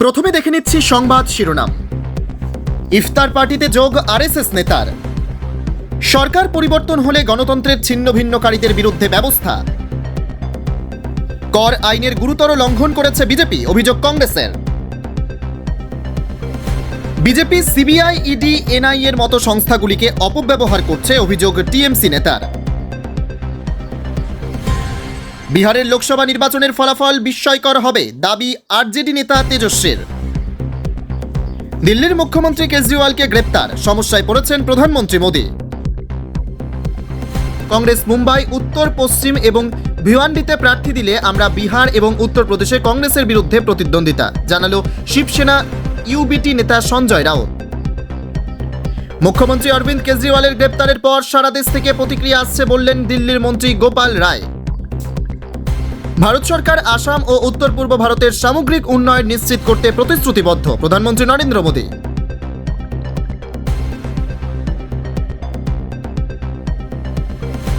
প্রথমে দেখে নিচ্ছি সংবাদ শিরোনাম। ইফতার পার্টিতে যোগ আরএসএস নেতার। সরকার পরিবর্তন হলে গণতন্ত্রের ছিন্ন ভিন্নকারীদের বিরুদ্ধে ব্যবস্থা। কর আইনের গুরুতর লঙ্ঘন করেছে বিজেপি, অভিযোগ কংগ্রেসের। বিজেপি সিবিআই, ইডি, এনআইএ এর মতো সংস্থাগুলিকে অপব্যবহার করছে, অভিযোগ টিএমসি নেতার। বিহারের লোকসভা নির্বাচনের ফলাফল বিস্ময়কর হবে, দাবি আরজেডি নেতা তেজস্বীর। দিল্লির মুখ্যমন্ত্রী কেজরিওয়ালকে গ্রেপ্তার, সমস্যায় পড়েছেন প্রধানমন্ত্রী মোদী। কংগ্রেস মুম্বাই, উত্তর পশ্চিম এবং ভিওয়ান্ডিতে প্রার্থী দিলে আমরা বিহার এবং উত্তরপ্রদেশে কংগ্রেসের বিরুদ্ধে প্রতিদ্বন্দ্বিতা, জানালো শিবসেনা ইউবিটি নেতা সঞ্জয় রাউত। মুখ্যমন্ত্রী অরবিন্দ কেজরিওয়ালের গ্রেপ্তারের পর সারা দেশ থেকে প্রতিক্রিয়া আসছে, বললেন দিল্লির মন্ত্রী গোপাল রায়। ভারত সরকার আসাম ও উত্তর পূর্ব ভারতের সামগ্রিক উন্নয়ন নিশ্চিত করতে প্রতিশ্রুতিবদ্ধ, প্রধানমন্ত্রী নরেন্দ্র মোদী।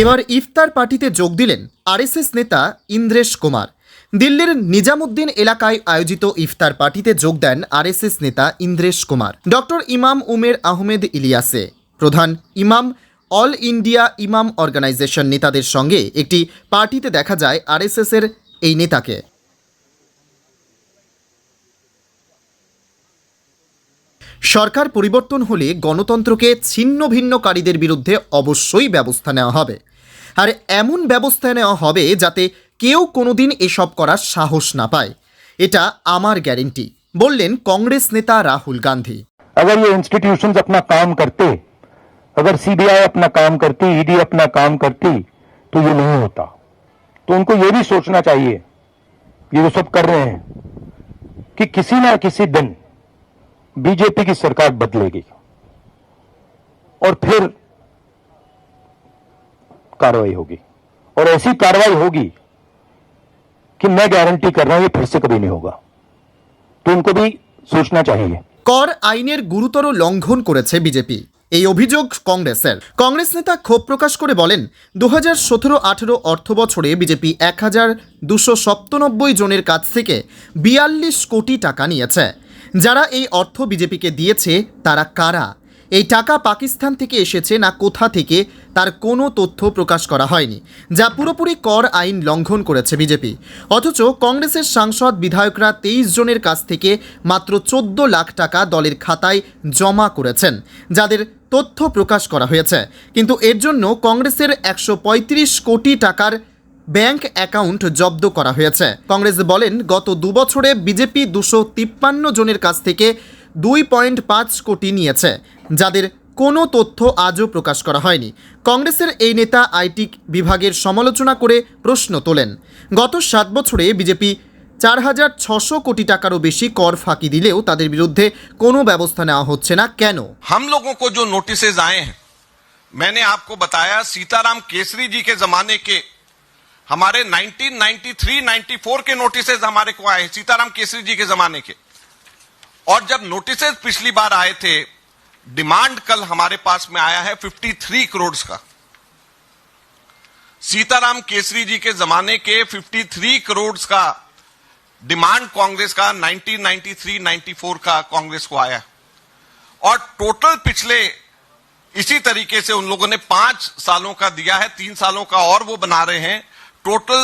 এবার ইফতার পার্টিতে যোগ দিলেন আরএসএস নেতা ইন্দ্রেশ কুমার। দিল্লির নিজামুদ্দিন এলাকায় আয়োজিত ইফতার পার্টিতে যোগ দেন আরএসএস নেতা ইন্দ্রেশ কুমার। ডক্টর ইমাম উমের আহমেদ ইলিয়াসে, প্রধান ইমাম, অল ইন্ডিয়া ইমাম অর্গানাইজেশন নেতাদের সঙ্গে একটি পার্টিতে দেখা যায় আরএসএস এর এই নেতাকে। সরকার পরিবর্তন হলে গণতন্ত্রকে ছিন্ন ভিন্নকারীদের বিরুদ্ধে অবশ্যই ব্যবস্থা নেওয়া হবে, আর এমন ব্যবস্থা নেওয়া হবে যাতে কেউ কোনোদিন এসব করার সাহস না পায়। এটা আমার গ্যারেন্টি, বললেন কংগ্রেস নেতা রাহুল গান্ধী। अगर ये इंस्टीट्यूशंस अपना काम करते, अगर सीबीआई अपना काम करती, ईडी अपना काम करती, तो ये नहीं होता। तो उनको ये भी सोचना चाहिए, ये जो सब कर रहे हैं, कि किसी ना किसी दिन बीजेपी की सरकार बदलेगी और फिर कार्रवाई होगी, और ऐसी कार्रवाई होगी कि मैं गारंटी कर रहा हूं ये फिर से कभी नहीं होगा। तो उनको भी सोचना चाहिए। কর আইনের গুরুতর লঙ্ঘন করেছে বিজেপি, এই অভিযোগ কংগ্রেসের। কংগ্রেস নেতা ক্ষোভ প্রকাশ করে বলেন, 2017-18 অর্থ বছরে বিজেপি 1297 জনের কাছ থেকে 42 কোটি টাকা নিয়েছে। যারা এই অর্থ বিজেপিকে দিয়েছে তারা কারা, এই টাকা পাকিস্তান থেকে এসেছে না কোথা থেকে, তার কোনো তথ্য প্রকাশ করা হয়নি, যা পুরোপুরি কর আইন লঙ্ঘন করেছে বিজেপি। অথচ কংগ্রেসের সাংসদ বিধায়করা 23 জনের কাছ থেকে মাত্র 14 লাখ টাকা দলের খাতায় জমা করেছেন, যাদের তথ্য প্রকাশ করা হয়েছে। কিন্তু এর জন্য কংগ্রেসের 135 কোটি টাকার ব্যাংক অ্যাকাউন্ট জব্দ করা হয়েছে। কংগ্রেস বলেন, গত 2 বছরে বিজেপি 253 জনের কাছ থেকে 2.5 কোটি নিয়েছে, যাদের কোনো তথ্য আজও প্রকাশ করা হয়নি। কংগ্রেসের এই নেতা আইটি বিভাগের সমালোচনা করে প্রশ্ন তোলেন, গত 7 বছরে বিজেপি 4600 কোটি টাকারও বেশি কর ফাঁকি দিলেও তাদের বিরুদ্ধে কোনো ব্যবস্থা নেওয়া হচ্ছে না কেন? हम लोगों को जो नोटिसेज आए हैं, मैंने आपको बताया सीताराम केसरी जी के जमाने के हमारे 1993-94 के नोटिसेज हमारे को आए, सीताराम केसरी जी के जमाने के। और जब नोटिसेज पिछली बार आए थे, डिमांड कल हमारे पास में आया है 53 करोड़ का। सीताराम केसरी जी के जमाने के 53 करोड़ का डिमांड कांग्रेस का 1993-94 का कांग्रेस को आया। और टोटल पिछले इसी तरीके से उन लोगों ने 5 सालों का दिया है, 3 सालों का और वो बना रहे हैं। टोटल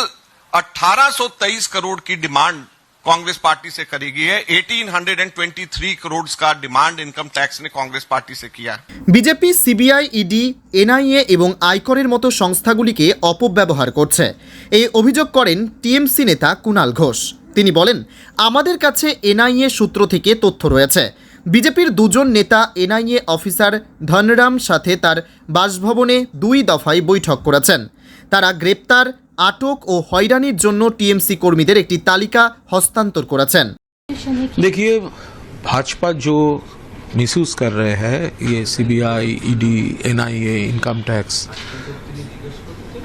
1823 करोड़ की डिमांड कांग्रेस पार्टी से करेगी है। 1823 करोड़ का डिमांड इनकम टैक्स ने कांग्रेस पार्टी से किया है। বিজেপি সিবিআই, ইডি, এনআইএ এবং আয়করের মতো সংস্থাগুলিকে অপব্যবহার করছে, এই অভিযোগ করেন টিএমসি নেতা কুণাল ঘোষ। তিনি বলেন, আমাদের কাছে এনআইএ সূত্র থেকে তথ্য রয়েছে। বিজেপির 2 জন নেতা এনআইএ অফিসার ধনরাম সাথে তার বাসভবনে 2 দফায় বৈঠক করেছেন। তারা গ্রেপ্তার, আটক ও হয়রানির জন্য টিএমসি কর্মীদের একটি তালিকা হস্তান্তর করেছেন। देखिए, भाजपा जो मिसयूज कर रहे हैं, ये CBI, ED, NIA, income tax,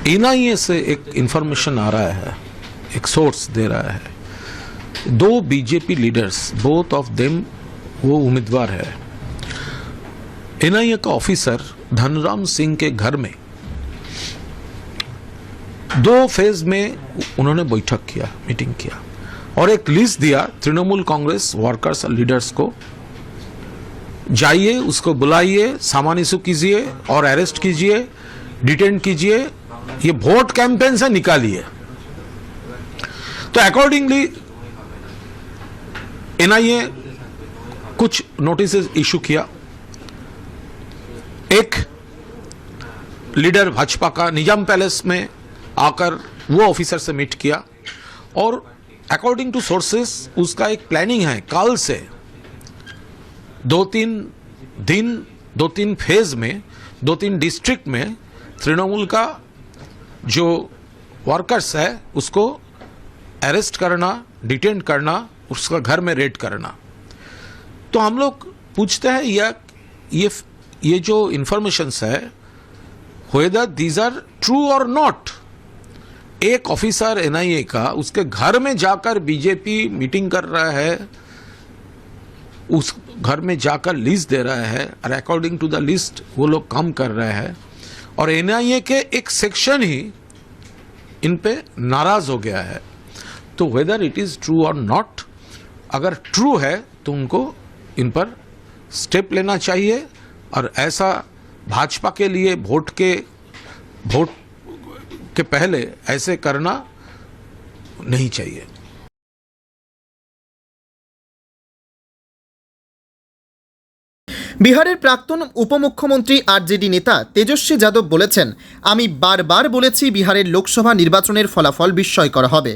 NIA से एक इंफॉर्मेशन आ रहा है, एक सोर्स दे रहा है, 2 BJP leaders, both of them वो उम्मीदवार है। एनआईए का ऑफिसर धनराम सिंह के घर में 2 फेज में उन्होंने बैठक किया, मीटिंग किया। और एक लिस्ट दिया तृणमूल कांग्रेस वर्कर्स लीडर्स को, जाइए उसको बुलाइए, सामान इशू कीजिए और अरेस्ट कीजिए, डिटेन कीजिए, ये वोट कैंपेन से निकालिए। तो अकॉर्डिंगली एनआईए कुछ नोटिस इशू किया। एक लीडर भाजपा का निजाम पैलेस में आकर वो ऑफिसर से मीट किया और अकॉर्डिंग टू सोर्सेस उसका एक प्लानिंग है, कल से 2-3 दिन 2-3 फेज में 2-3 डिस्ट्रिक्ट में तृणमूल का जो वर्कर्स है उसको अरेस्ट करना, डिटेन करना, उसका घर में रेड करना। तो हम लोग पूछते हैं ये जो इंफॉर्मेशंस है whether these are true or not। एक ऑफिसर एनआईए का उसके घर में जाकर बीजेपी मीटिंग कर रहा है, उस घर में जाकर लिस्ट दे रहा है और अकॉर्डिंग टू द लिस्ट वो लोग काम कर रहे हैं और एनआईए के एक सेक्शन ही इन पे नाराज हो गया है। तो वेदर इट इज ट्रू और नॉट, अगर ट्रू है तो उनको इन पर स्टेप लेना चाहिए और ऐसा भाजपा के लिए वोट के पहले ऐसे करना नहीं चाहिए। বিহারের প্রাক্তন উপমুখ্যমন্ত্রী আরজেডি নেতা তেজস্বী যাদব বলেছেন, আমি বারবার বলেছি বিহারের লোকসভা নির্বাচনের ফলাফল বিস্ময়কর হবে।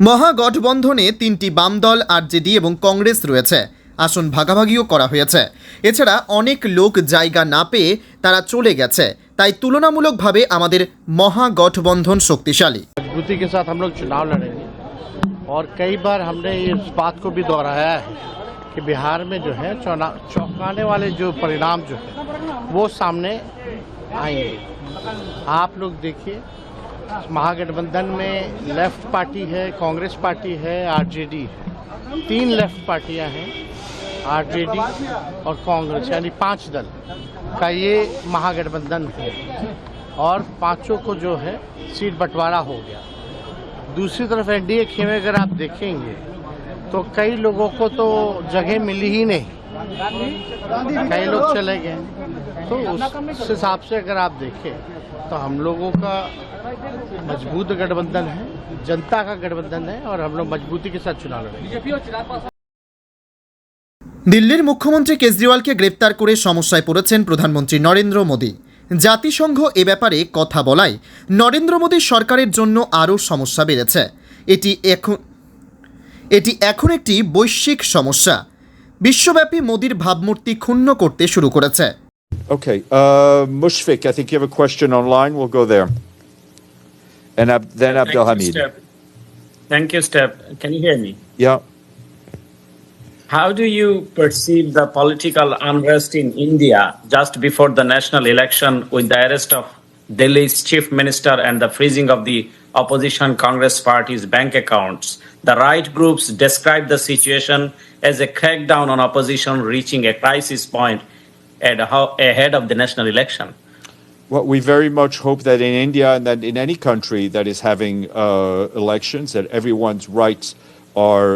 মহাগঠবন্ধনে 3টি বাম দল আরজেডি এবং কংগ্রেস রয়েছে, আসন ভাগাভাগিও করা হয়েছে। এছাড়া অনেক লোক জায়গা না পেয়ে তারা চলে গেছে, তাই তুলনামূলকভাবে আমাদের মহাগঠবন্ধন শক্তিশালী। मजबूती के साथ हम लोग चुनाव लड़ेंगे और कई बार हमने इस बात को भी दोहराया है कि बिहार में जो है चौंकाने वाले जो परिणाम जो है वो सामने आएंगे। आप लोग देखिए, महागठबंधन में लेफ्ट पार्टी है, कांग्रेस पार्टी है, आरजेडी है, 3 लेफ्ट पार्टियां हैं, आरजेडी और कांग्रेस, यानी 5 दल का ये महागठबंधन है और 5 को जो है सीट बंटवारा हो गया। दूसरी तरफ एनडीए खेमे अगर आप देखेंगे तो कई लोगों को तो जगह मिली ही नहीं, कई लोग चले गए। तो उस हिसाब से अगर आप देखें तो हम लोगों का मजबूत गठबंधन है, जनता का गठबंधन है और हम लोग मजबूती के साथ चुनाव लड़ेंगे। দিল্লির মুখ্যমন্ত্রী কেজরিওয়ালকে গ্রেপ্তার করে সমস্যায় পড়েছেন প্রধানমন্ত্রী নরেন্দ্র মোদী। জাতিসংঘ এ ব্যাপারে কথা বলায় নরেন্দ্র মোদী সরকারের জন্য আরও সমস্যা বেড়েছে। এটি এখন একটি বৈশ্বিক সমস্যা। বিশ্বব্যাপী মোদীর ভাবমূর্তি ক্ষুণ্ণ করতে শুরু করেছে। Okay, Mushfiq, I think you have a question online. We'll go there. And then Abdelhamid. Thank you, Step. Can you hear me? Yeah. How do you perceive the political unrest in India just before the national election with the arrest of Delhi's chief minister and the freezing of the opposition Congress party's bank accounts? The right groups describe the situation as a crackdown on opposition reaching a crisis point ahead of the national election. Well, we very much hope that in India and that in any country that is having elections, that everyone's rights are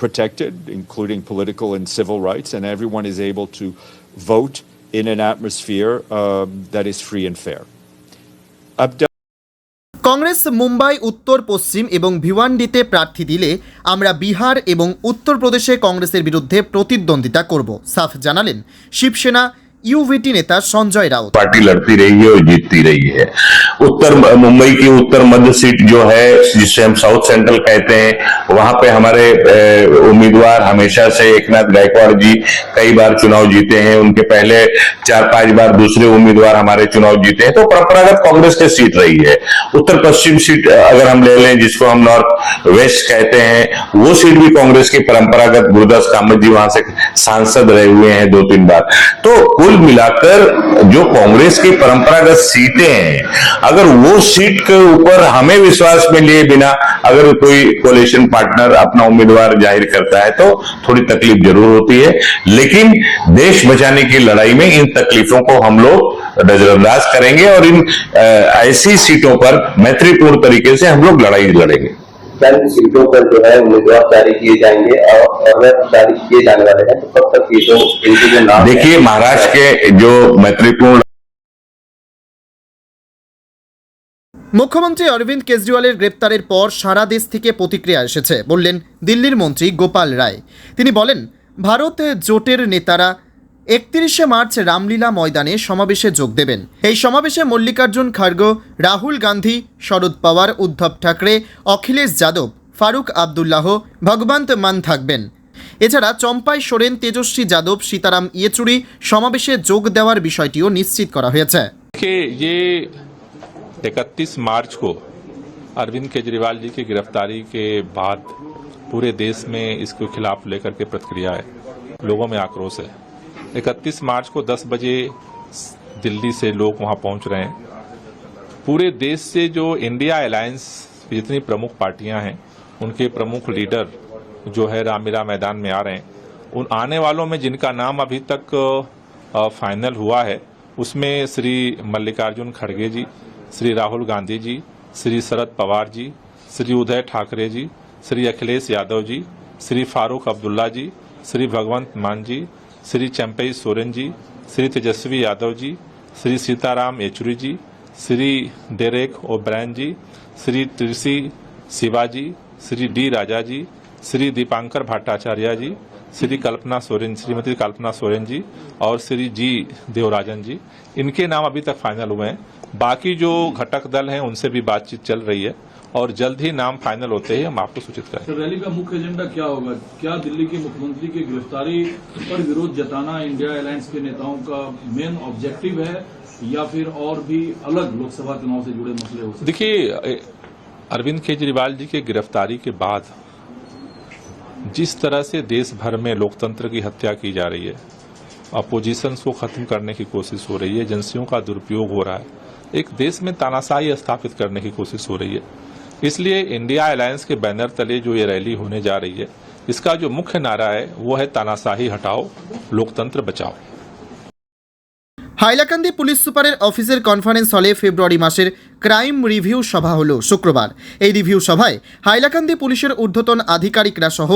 protected, including political and civil rights, and everyone is able to vote in an atmosphere that is free and fair. Congress Mumbai, উত্তর পশ্চিম এবং ভিওয়ান্ডিতে প্রার্থী দিলে আমরা বিহার এবং উত্তরপ্রদেশে কংগ্রেসের বিরুদ্ধে প্রতিদ্বন্দ্বিতা করব, সাফ জানালেন শিবসেনা यूवीटी नेता संजय राउत। पार्टी लड़ती रही है और जीतती रही है। उत्तर मुंबई की उत्तर मध्य सीट जो है जिसे हम साउथ सेंट्रल कहते हैं, वहां पे हमारे उम्मीदवार हमेशा से एकनाथ गायकवाड़ जी कई बार चुनाव जीते हैं। उनके पहले 4-5 बार दूसरे उम्मीदवार हमारे चुनाव जीते हैं। तो परंपरागत कांग्रेस की सीट रही है। उत्तर पश्चिम सीट अगर हम ले लें, जिसको हम नॉर्थ वेस्ट कहते हैं, वो सीट भी कांग्रेस की परंपरागत, गुरुदास कामत जी वहां से सांसद रहे हुए हैं 2-3 बार। तो कुल मिलाकर जो कांग्रेस की परंपरागत सीटें हैं, अगर वो सीट के ऊपर हमें विश्वास में लिए बिना अगर कोई कोalition पार्टनर अपना उम्मीदवार जाहिर करता है तो थोड़ी तकलीफ जरूर होती है, लेकिन देश बचाने की लड़ाई में इन तकलीफों को हम लोग नजरअंदाज करेंगे और इन ऐसी सीटों पर मैत्रीपूर्ण तरीके से हम लोग लड़ाई लड़ेंगे। चंद सीटों पर जो है उम्मीदवार जारी किए जाएंगे और अगर जारी किए जाने वाले हैं तो कब तक ये जो इनके जो नाम देखिए, महाराष्ट्र के जो मैत्रीपूर्ण মুখ্যমন্ত্রী অরবিন্দ কেজরিওয়ালের গ্রেপ্তারের পর সারা দেশ থেকে প্রতিক্রিয়া এসেছে বললেন দিল্লির মন্ত্রী গোপাল রায়। তিনি বলেন, ভারত জোটের নেতারা 31শে মার্চ রামলীলা ময়দানে সমাবেশে যোগ দেবেন। এই সমাবেশে মল্লিকার্জুন খাড়গে, রাহুল গান্ধী, শরদ পাওয়ার, উদ্ধব ঠাকরে, অখিলেশ যাদব, ফারুক আবদুল্লাহ, ভগবন্ত মান থাকবেন। এছাড়া চম্পাই সোরেন, তেজস্বী যাদব, সীতারাম ইয়েচুরি সমাবেশে যোগ দেওয়ার বিষয়টিও নিশ্চিত করা হয়েছে। ये 31 मार्च को अरविंद केजरीवाल जी की गिरफ्तारी के बाद पूरे देश में इसके खिलाफ लेकर के प्रतिक्रिया है, लोगों में आक्रोश है। 31 मार्च को 10 बजे दिल्ली से लोग वहां पहुंच रहे हैं। पूरे देश से जो इंडिया अलायंस की जितनी प्रमुख पार्टियां हैं उनके प्रमुख लीडर जो है रामलीला मैदान में आ रहे हैं। उन आने वालों में जिनका नाम अभी तक फाइनल हुआ है उसमें श्री मल्लिकार्जुन खड़गे जी, श्री राहुल गांधी जी, श्री शरद पवार जी, श्री उदय ठाकरे जी, श्री अखिलेश यादव जी, श्री फारूक अब्दुल्ला जी, श्री भगवंत मान जी, श्री चंपई सोरेन जी, श्री तेजस्वी यादव जी, श्री सीताराम येचुरी जी, श्री डेरेक ओब्रायन जी, श्री त्रिसी शिवाजी, श्री डी राजा जी, श्री दीपांकर भट्टाचार्य जी, श्री कल्पना सोरेन, श्रीमती कल्पना सोरेन जी और श्री जी देवराजन जी, इनके नाम अभी तक फाइनल हुए हैं। बाकी जो घटक दल हैं उनसे भी बातचीत चल रही है और जल्द ही नाम फाइनल होते ही हम आपको सूचित करेंगे। रैली का मुख्य एजेंडा क्या होगा? क्या दिल्ली के मुख्यमंत्री की गिरफ्तारी पर विरोध जताना इंडिया अलायंस के नेताओं का मेन ऑब्जेक्टिव है या फिर और भी अलग लोकसभा चुनाव से जुड़े मसले हो सकते हैं? देखिए, अरविंद केजरीवाल जी के गिरफ्तारी के बाद जिस तरह से देश भर में लोकतंत्र की हत्या की जा रही है, अपोजिशन को खत्म करने की कोशिश हो रही है, एजेंसियों का दुरुपयोग हो रहा है, एक देश में तानाशाही स्थापित करने की कोशिश हो रही है। इसलिए इंडिया अलायंस के बैनर तले जो ये रैली होने जा रही है, इसका जो मुख्य नारा है वो है तानाशाही हटाओ, लोकतंत्र बचाओ। হাইলাকান্দি পুলিশ সুপারের অফিসের কনফারেন্স হলে ফেব্রুয়ারি মাসের ক্রাইম রিভিউ সভা হলো শুক্রবার। এই রিভিউ সভায় হাইলাকান্দি পুলিশের ঊর্ধ্বতন আধিকারিকরা সহ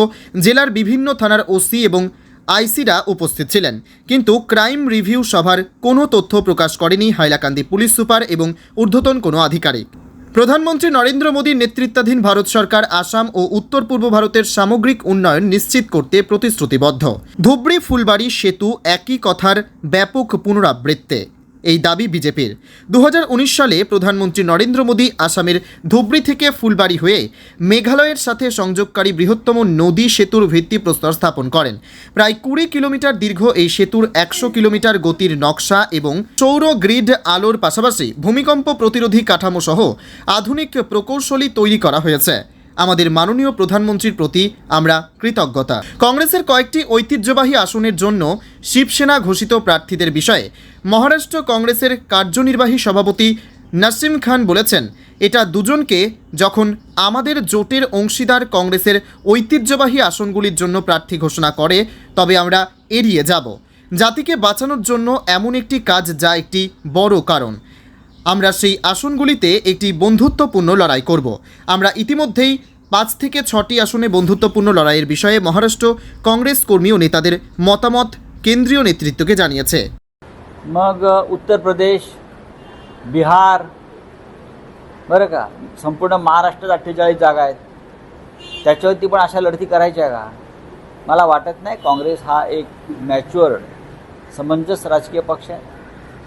জেলার বিভিন্ন থানার ওসি এবং আইসিরা উপস্থিত ছিলেন, কিন্তু ক্রাইম রিভিউ সভার কোনো তথ্য প্রকাশ করেনি হাইলাকান্দি পুলিশ সুপার এবং ঊর্ধ্বতন কোনো আধিকারিক। প্রধানমন্ত্রী নরেন্দ্র মোদীর নেতৃত্বাধীন ভারত সরকার আসাম ও উত্তর পূর্ব ভারতের সামগ্রিক উন্নয়ন নিশ্চিত করতে প্রতিশ্রুতিবদ্ধ। ধুবড়ি ফুলবাড়ি সেতু একই কথার ব্যাপক পুনরাবৃত্তি, এই দাবি বিজেপির। 2019 সালে প্রধানমন্ত্রী নরেন্দ্র মোদী আসামের ধুবড়ি থেকে ফুলবাড়ি হয়ে মেঘালয়ের সাথে সংযোগকারী বৃহত্তম নদী সেতুর ভিত্তিপ্রস্তর স্থাপন করেন। প্রায় 20 কিলোমিটার দীর্ঘ এই সেতুর 100 কিলোমিটার গতির নকশা এবং সৌর গ্রিড আলোর পাশাপাশি ভূমিকম্প প্রতিরোধী কাঠামো সহ আধুনিক প্রকৌশলী তৈরি করা হয়েছে। আমাদের মাননীয় প্রধানমন্ত্রীর প্রতি আমরা কৃতজ্ঞতা। কংগ্রেসের কয়েকটি ঐতিহ্যবাহী আসনের জন্য শিবসেনা ঘোষিত প্রার্থীদের বিষয়ে মহারাষ্ট্র কংগ্রেসের কার্যনির্বাহী সভাপতি নাসিম খান বলেছেন, এটা দুজনকে যখন আমাদের জোটের অংশীদার কংগ্রেসের ঐতিহ্যবাহী আসনগুলির জন্য প্রার্থী ঘোষণা করে তবে আমরা এড়িয়ে যাব। জাতিকে বাঁচানোর জন্য এমন একটি কাজ যা একটি বড় কারণ। আমরা সেই আসনগুলিতে একটি বন্ধুত্বপূর্ণ লড়াই করব। আমরা ইতিমধ্যেই 5 থেকে 6টি আসনে বন্ধুত্বপূর্ণ লড়াইয়ের বিষয়ে মহারাষ্ট্র কংগ্রেস কর্মী ও নেতাদের মতামত কেন্দ্রীয় নেতৃত্বকে জানিয়েছে। मग उत्तर प्रदेश, बिहार, बरं का, संपूर्ण महाराष्ट्रात 48 जागा आहेत, त्याच्यावरती पण अशा लढती करायच्या का? मला वाटत नाही. काँग्रेस हा एक मॅच्युअर समंजस राजकीय पक्ष आहे.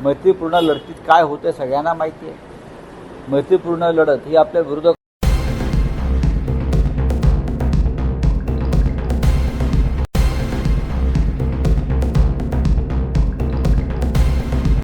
मैत्रीपूर्ण लढतीत काय होते सगळ्यांना माहिती आहे. मैत्रीपूर्ण लढत ही आपल्या विरोधक